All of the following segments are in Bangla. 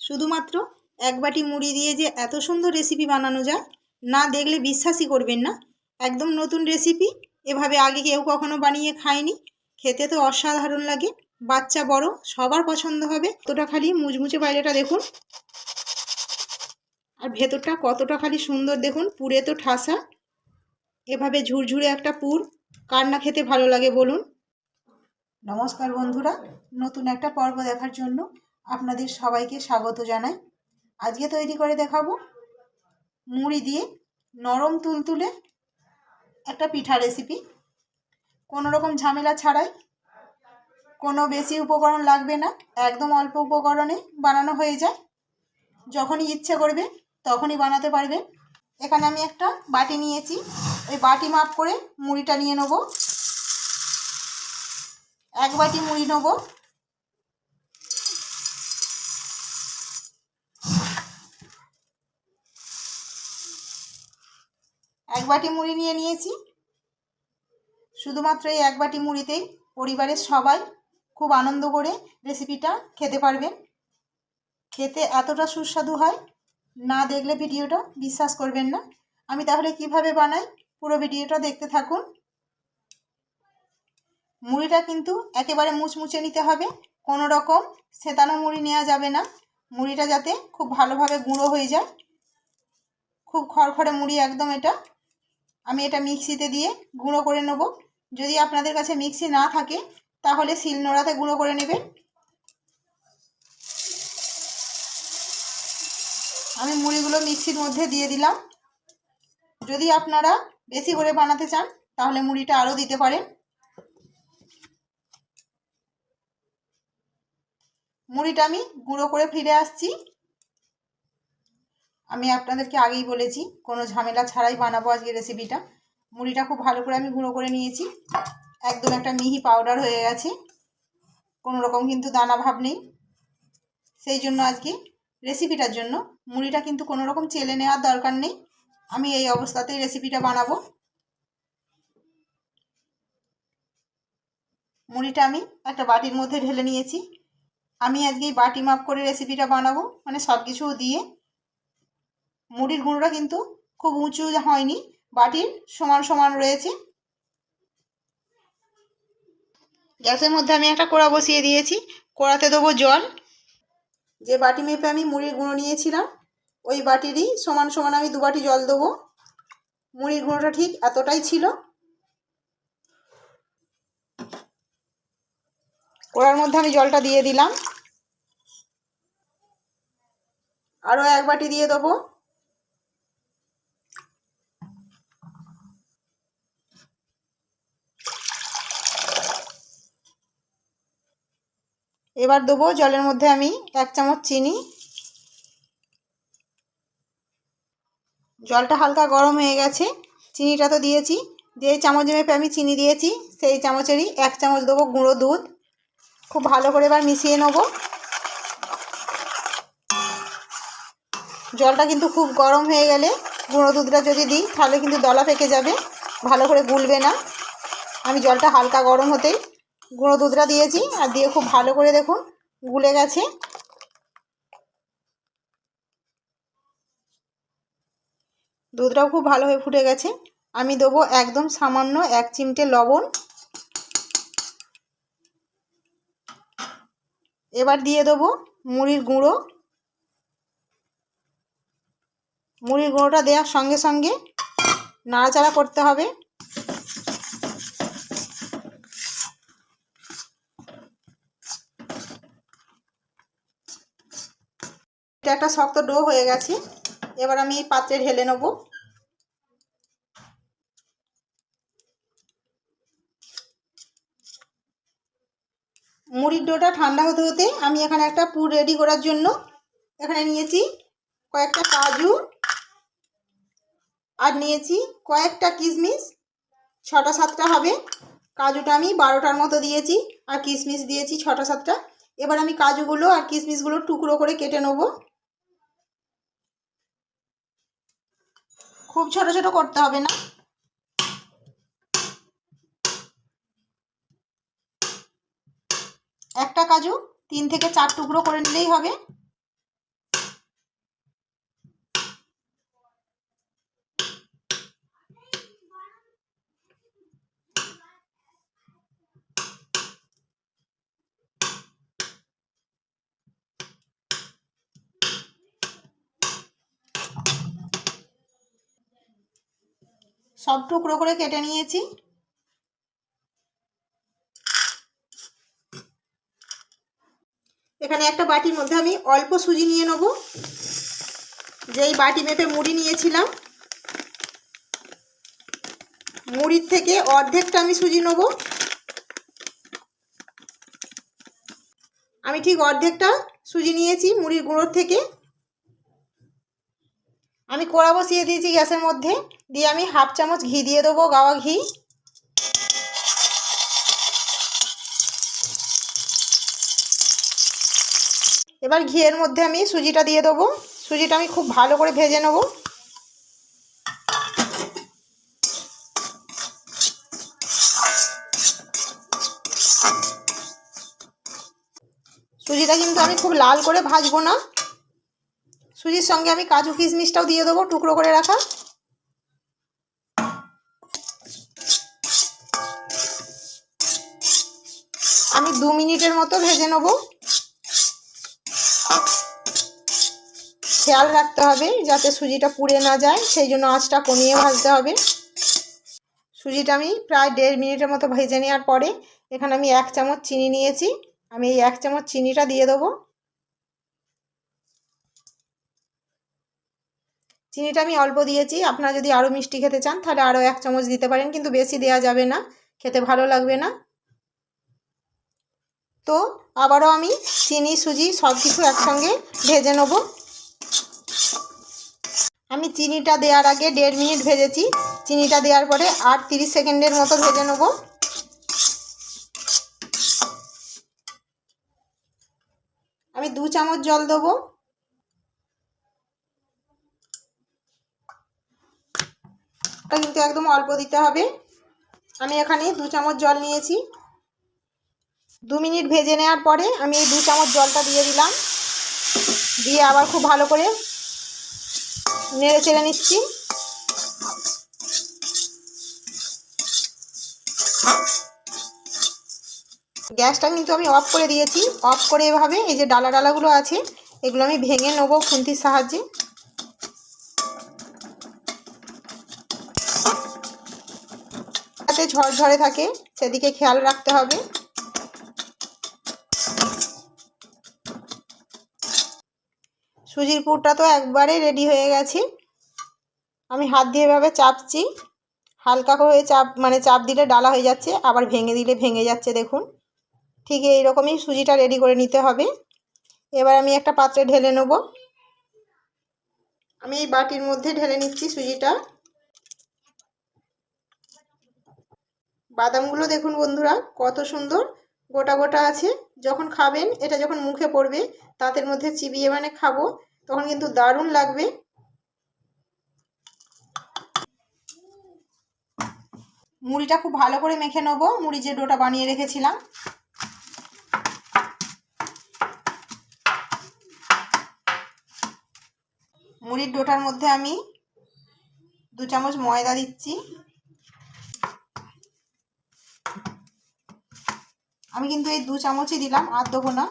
শুধুমাত্র এক বাটি মুড়ি দিয়ে যে এত সুন্দর রেসিপি বানানো যায় না দেখলে বিশ্বাসই করবেন না। একদম নতুন রেসিপি, এভাবে আগে কেউ কখনো বানিয়ে খায়নি। খেতে তো অসাধারণ লাগে, বাচ্চা বড় সবার পছন্দ হবে। কতটা খালি মুচমুচে বাইরেটা দেখুন, আর ভেতরটা কতটা খালি সুন্দর দেখুন, পুরে তো ঠাসা। এভাবে ঝুরঝুরে একটা পুর কার না খেতে ভালো লাগে বলুন। নমস্কার বন্ধুরা, নতুন একটা পর্ব দেখার জন্য আপনাদের সবাইকে স্বাগত জানাই। আজকে তৈরি করে দেখাবো মুড়ি দিয়ে নরম তুলতুলে একটা পিঠা রেসিপি। কোনো রকম ঝামেলা ছাড়াই, কোনো বেশি উপকরণ লাগবে না, একদম অল্প উপকরণে বানানো হয়ে যায়। যখনই ইচ্ছে করবে তখনই বানাতে পারবেন। এখানে আমি একটা বাটি নিয়েছি, ওই বাটি মাপ করে মুড়িটা নিয়ে নেব। এক বাটি মুড়ি নেব। এক বাটি মুড়ি নিয়েছি। শুধুমাত্র এই এক বাটি মুড়িতেই পরিবারের সবাই খুব আনন্দ করে রেসিপিটা খেতে পারবেন। খেতে এতটা সুস্বাদু হয়, না দেখলে ভিডিওটা বিশ্বাস করবেন না। আমি তাহলে কিভাবে বানাই পুরো ভিডিওটা দেখতে থাকুন। মুড়িটা কিন্তু একেবারে মুচমুচে নিতে হবে, কোনো রকম সেতানো মুড়ি নেওয়া যাবে না। মুড়িটা যাতে খুব ভালোভাবে গুঁড়ো হয়ে যায়, খুব খড়খড়ে মুড়ি একদম এটা। আমি এটা মিক্সিতে দিয়ে গুঁড়ো করে নেব। যদি আপনাদের কাছে মিক্সি না থাকে তাহলে শিলনোড়াতে গুঁড়ো করে নেবেন। আমি মুড়িগুলো মিক্সির মধ্যে দিয়ে দিলাম। যদি আপনারা বেশি করে বানাতে চান তাহলে মুড়িটা আরও দিতে পারেন। মুড়িটা আমি গুঁড়ো করে ফিরে আসছি। আমি আপনাদেরকে আগেই বলেছি কোনো ঝামেলা ছাড়াই বানাবো আজকে রেসিপিটা। মুড়িটা খুব ভালো করে আমি গুঁড়ো করে নিয়েছি, একদম একটা মিহি পাউডার হয়ে গেছে, কোনো রকম কিন্তু দানা ভাব নেই। সেই জন্য আজকে রেসিপিটার জন্য মুড়িটা কিন্তু কোনো রকম চেলে নেওয়ার দরকার নেই। আমি এই অবস্থাতেই রেসিপিটা বানাবো। মুড়িটা আমি একটা বাটির মধ্যে ঢেলে নিয়েছি। আমি আজকে বাটি মাপ করে রেসিপিটা বানাবো, মানে সব কিছু দিয়ে। মুড়ির গুঁড়োটা কিন্তু খুব উঁচু হয়নি, বাটির সমান সমান রয়েছে। গ্যাসের মধ্যে আমি একটা কড়া বসিয়ে দিয়েছি, কড়াতে দেবো জল। যে বাটি মেপে আমি মুড়ির গুঁড়ো নিয়েছিলাম ওই বাটিরই সমান সমান আমি 2 বাটি জল দেবো। মুড়ির গুঁড়োটা ঠিক এতটাই ছিল। কড়ার মধ্যে আমি জলটা দিয়ে দিলাম, আরও 1 বাটি দিয়ে দেবো। এবার দেবো জলের মধ্যে আমি 1 চামচ চিনি। জলটা হালকা গরম হয়ে গেছে, চিনিটা তো দিয়েছি। যে চামচ মেপে আমি চিনি দিয়েছি সেই চামচেরই 1 চামচ দেবো গুঁড়ো দুধ। খুব ভালো করে এবার মিশিয়ে নেব। জলটা কিন্তু খুব গরম হয়ে গেলে গুঁড়ো দুধটা যদি দিই তাহলে কিন্তু দলা পেকে যাবে, ভালো করে গুলবে না। আমি জলটা হালকা গরম হতেই গুঁড়ো দুধটা দিয়েছি, আর দিয়ে খুব ভালো করে দেখুন গুলে গেছে। দুধটাও খুব ভালোভাবে ফুটে গেছে। আমি দেবো একদম সামান্য 1 চিমটে লবণ। এবার দিয়ে দেবো মুড়ির গুঁড়ো। মুড়ির গুঁড়োটা দেওয়ার সঙ্গে সঙ্গে নাড়াচাড়া করতে হবে। এটা একটা শক্ত ডো হয়ে গেছে। এবার আমি এই পাত্রে ঢেলে নেব। মুড়ির ডোটা ঠান্ডা হতে হতে আমি এখানে একটা পুর রেডি করার জন্য এখানে নিয়েছি কয়েকটা কাজু, আর নিয়েছি কয়েকটা কিশমিশ, 6টা 7টা হবে। কাজুটা আমি 12টার মতো দিয়েছি, আর কিশমিশ দিয়েছি 6টা 7টা। এবার আমি কাজুগুলো আর কিশমিশগুলো টুকরো করে কেটে নেব। খুব ছোট ছোট করতে হবে না। একটা কাজু 3 থেকে 4 টুকরো করে নিলেই হবে। সব টুকরো করে কেটে নিয়েছি। এখানে একটা বাটির মধ্যে আমি অল্প সুজি নিয়ে নেব। যেই বাটি মেপে মুড়ি নিয়েছিলাম, মুড়ির থেকে অর্ধেকটা আমি সুজি নেব। আমি ঠিক অর্ধেকটা সুজি নিয়েছি মুড়ির গুঁড়োর থেকে। আমি কড়া বসিয়ে দিয়েছি গ্যাসের মধ্যে, দিয়ে আমি হাফ চামচ ঘি দিয়ে দেবো, গাওয়া ঘি। এবার ঘিয়ের মধ্যে আমি সুজিটা দিয়ে দেবো। সুজিটা আমি খুব ভালো করে ভেজে নেব। সুজিটা কিন্তু আমি খুব লাল করে ভাজবো না। সুজির সঙ্গে আমি কাজু কিশমিশটাও দিয়ে দেবো টুকরো করে রাখা। আমি 2 মিনিটের মতো ভেজে নেব। খেয়াল রাখতে হবে যাতে সুজিটা পুড়ে না যায়, সেই জন্য আঁচটা কমিয়ে ভাজতে হবে। সুজিটা আমি প্রায় 1.5 মিনিটের মতো ভেজে নেওয়ার পরে এখানে আমি 1 চামচ চিনি নিয়েছি। আমি এই 1 চামচ চিনিটা দিয়ে দেবো। চিনিটা আমি অল্প দিয়েছি, আপনারা যদি আরও মিষ্টি খেতে চান তাহলে আরও 1 চামচ দিতে পারেন, কিন্তু বেশি দেওয়া যাবে না, খেতে ভালো লাগবে না। তো আবারও আমি চিনি সুজি সব কিছু একসঙ্গে ভেজে নেব। আমি চিনিটা দেওয়ার আগে 1.5 মিনিট ভেজেছি। চিনিটা দেওয়ার পরে আর 30 সেকেন্ডের মতো ভেজে নেব। আমি 2 চামচ জল দেবো। এটা কিন্তু একদম অল্প দিতে হবে। আমি এখানে 2 চামচ জল নিয়েছি। 2 মিনিট ভেজে নেওয়ার পরে আমি এই 2 চামচ জলটা দিয়ে দিলাম। দিয়ে আবার খুব ভালো করে নেড়ে চেড়ে নিচ্ছি। গ্যাসটা কিন্তু আমি অফ করে দিয়েছি। অফ করে এভাবে এই যে ডালা ডালাগুলো আছে এগুলো আমি ভেঙে নেব খুন্তির সাহায্যে। যাতে ঝরঝরে থাকে সেদিকে খেয়াল রাখতে হবে। সুজির পুরটা তো একবারে রেডি হয়ে গেছে। আমি হাত দিয়ে এভাবে চাপছি, হালকা করে চাপ দিলে ডালা হয়ে যাচ্ছে, আবার ভেঙে দিলে ভেঙে যাচ্ছে। দেখুন, ঠিক এই রকমই সুজিটা রেডি করে নিতে হবে। এবার আমি একটা পাত্রে ঢেলে নেব। আমি এই বাটির মধ্যে ঢেলে নিচ্ছি সুজিটা। বাদামগুলো দেখুন বন্ধুরা কত সুন্দর গোটা গোটা আছে। যখন খাবেন, এটা যখন মুখে পড়বে দাঁতের মধ্যে চিবিয়ে খাবো, তখন কিন্তু দারুণ লাগবে। মুড়িটা খুব ভালো করে মেখে নেব, মুড়ি যে ডোটা বানিয়ে রেখেছিলাম। মুড়ির ডোটার মধ্যে আমি 2 চামচ ময়দা দিচ্ছি। আমি কিন্তু এই 2 চামচই দিলাম, আর দেবো না।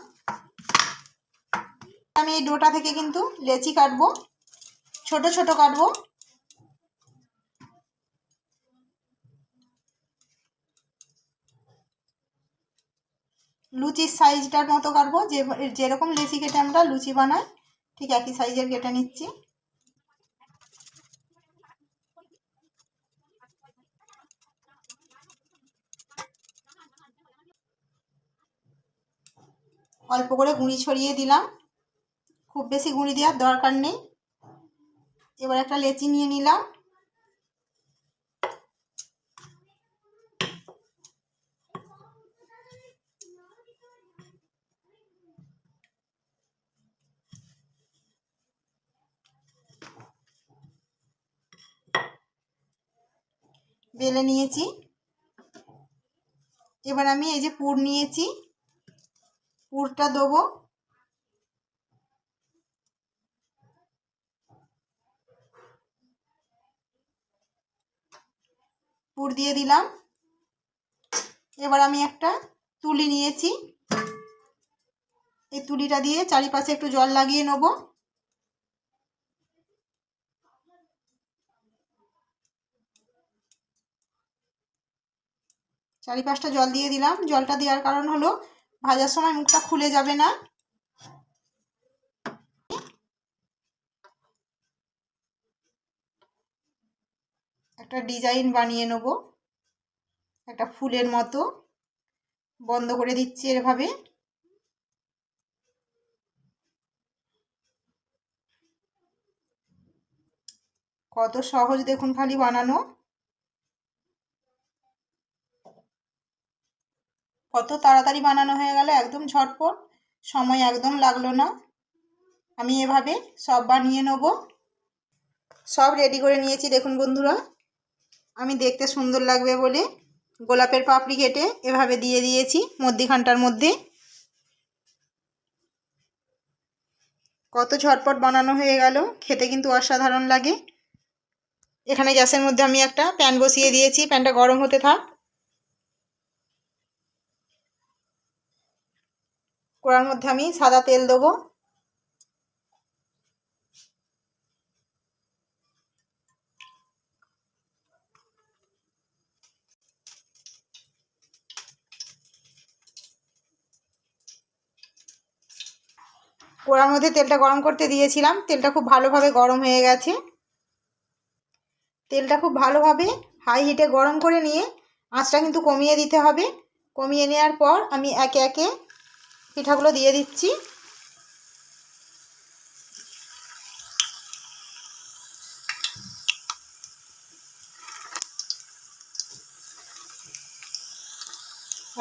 আমি এই ডোটা থেকে কিন্তু লেচি কাটবো, ছোট ছোট কাটবো। লুচির সাইজটার মতো কাটবো, যেরকম লেচি কেটে আমরা লুচি বানাই ঠিক একই সাইজের কেটে নিচ্ছি। অল্প করে গুঁড়ি ছড়িয়ে দিলাম, খুব বেশি গুঁড়ি দেওয়ার দরকার নেই। এবার একটা লেচি নিয়ে নিলাম। বেলে নিয়েছি। এবার আমি এই যে পুর নিয়েছি, পুরটা দেবো। পুর দিয়ে দিলাম। এবার আমি একটা তুলি নিয়েছি, এই তুলিটা দিয়ে চারিপাশে একটু জল লাগিয়ে নেব। চারিপাশটা জল দিয়ে দিলাম। জলটা দেওয়ার কারণ হলো ভাজার সময় মুখটা খুলে যাবে না। একটা ডিজাইন বানিয়ে নেব, একটা ফুলের মতো। বন্ধ করে দিচ্ছি এভাবে। কত সহজ দেখুন খালি বানানো, কত তাড়াতাড়ি বানানো হয়ে গেল, একদম ঝটপট, সময় একদম লাগলো না। আমি এভাবে সব বানিয়ে নেব। সব রেডি করে নিয়েছি দেখুন বন্ধুরা। আমি দেখতে সুন্দর লাগবে বলে গোলাপের পাপড়ি কেটে এভাবে দিয়ে দিয়েছি মধ্যিখানটার মধ্যে। কত ঝটপট বানানো হয়ে গেল, খেতে কিন্তু অসাধারণ লাগে। এখানে গ্যাসের মধ্যে আমি একটা প্যান বসিয়ে দিয়েছি, প্যানটা গরম হতে থাক। কড়ার মধ্যে আমি সাদা তেল দেবো। কড়ার মধ্যে তেলটা গরম করতে দিয়েছিলাম, তেলটা খুব ভালোভাবে গরম হয়ে গেছে। তেলটা খুব ভালোভাবে হাই হিটে গরম করে নিয়ে আঁচটা কিন্তু কমিয়ে দিতে হবে। কমিয়ে নেওয়ার পর আমি একে একে পিঠাগুলো দিয়ে দিচ্ছি।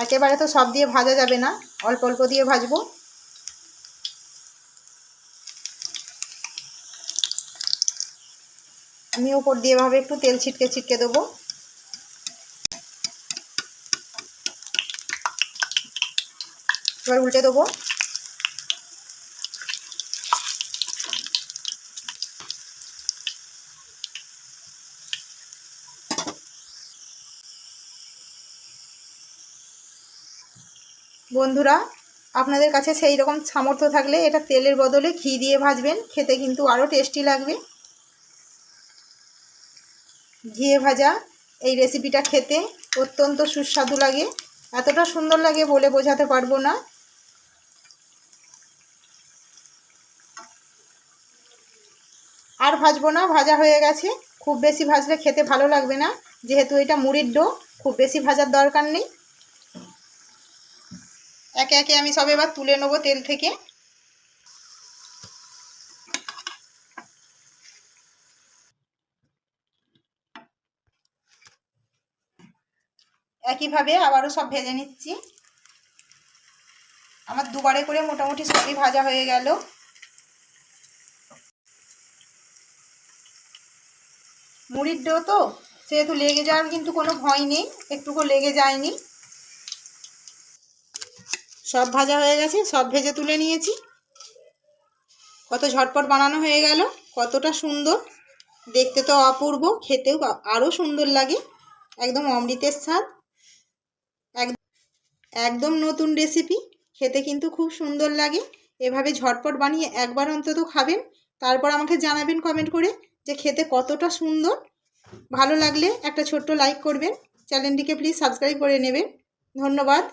একেবারে তো সব দিয়ে ভাজা যাবে না, অল্প অল্প দিয়ে ভাজবো। আমি উপর দিয়ে এভাবে একটু তেল ছিটকে ছিটকে দেবো। এবার উল্টে দেবো। বন্ধুরা, আপনাদের কাছে সেই রকম সামর্থ্য থাকলে এটা তেলের বদলে ঘি দিয়ে ভাজবেন, খেতে কিন্তু আরও টেস্টি লাগবে। ঘিয়ে ভাজা এই রেসিপিটা খেতে অত্যন্ত সুস্বাদু লাগে, এতটা সুন্দর লাগে বলে বোঝাতে পারবো না। আর ভাজবো না, ভাজা হয়ে গেছে। খুব বেশি ভাজলে খেতে ভালো লাগবে না, যেহেতু এটা মুড়ির ডো, খুব বেশি ভাজার দরকার নেই। একে একে আমি সব এবার তুলে নেবো তেল থেকে। একইভাবে আবারও সব ভেজে নিচ্ছি। আমার দুবারে করে মোটামুটি সবই ভাজা হয়ে গেল। মুড়ির ডো তো সেহেতু লেগে যাওয়ার কিন্তু কোনো ভয় নেই, একটুকু লেগে যায়নি। সব ভাজা হয়ে গেছে, সব ভেজে তুলে নিয়েছি। কত ঝটপট বানানো হয়ে গেল, কতটা সুন্দর দেখতে, তো অপূর্ব, খেতেও আরও সুন্দর লাগে। একদম অমৃতের স্বাদ, একদম নতুন রেসিপি, খেতে কিন্তু খুব সুন্দর লাগে। এভাবে ঝটপট বানিয়ে একবার অন্তত খাবেন, তারপর আমাকে জানাবেন কমেন্ট করে যে খেতে কতটা সুন্দর। ভালো লাগলে একটা ছোট্ট লাইক করবেন, চ্যানেলটিকে প্লিজ সাবস্ক্রাইব করে নেবেন। ধন্যবাদ।